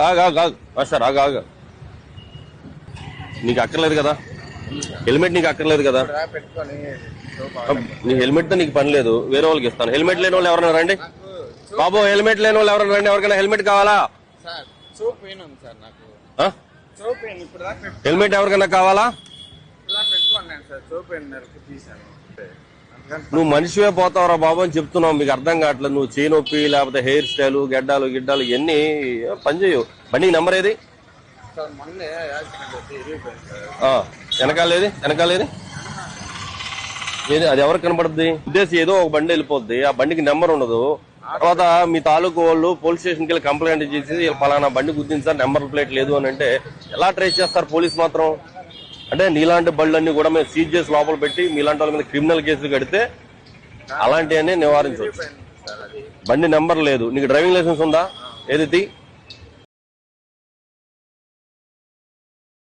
Sir ఆగా నీకు అక్కర్లేదు కదా, హెల్మెట్ నీకు అక్కర్లేదు కదా, నీ హెల్మెట్ తో నీకు పని లేదు, వేరే వాళ్ళకి ఇస్తాను. హెల్మెట్ లేని వాళ్ళు ఎవరైనా రండి బాబు, హెల్మెట్ లేని వాళ్ళు ఎవరైనా రండి. ఎవరికైనా హెల్మెట్ కావాలా? హెల్మెట్ ఎవరికైనా కావాలా? నువ్వు మనిషివే పోతావురా బాబు అని చెప్తున్నావు, మీకు అర్థం కావట్లేదు. నువ్వు చేయి నొప్పి లేకపోతే హెయిర్ స్టైల్ గడ్డాలు గిడ్డాలు ఇవన్నీ పని చేయవు. బండికి నెంబర్ ఏది? వెనకాలేది ఏది? అది ఎవరికి కనపడుద్ది? ఉద్దేశం ఏదో ఒక బండి వెళ్ళిపోద్ది, ఆ బండికి నెంబర్ ఉండదు. తర్వాత మీ తాలూకు వాళ్ళు పోలీస్ స్టేషన్కి వెళ్ళి కంప్లైంట్ చేసి పలానా బండి గుర్తించారు, నెంబర్ ప్లేట్ లేదు అని అంటే ఎలా ట్రేస్ చేస్తారు పోలీస్ మాత్రం? అంటే నీలాంటి బళ్ళన్నీ కూడా మేము సీజ్ చేసి లోపల పెట్టి మీలాంటి వాళ్ళ మీద క్రిమినల్ కేసులు కడితే అలాంటివన్నీ నివారించవచ్చు. బండి నెంబర్ లేదు, నీకు డ్రైవింగ్ లైసెన్స్ ఉందా? ఏది?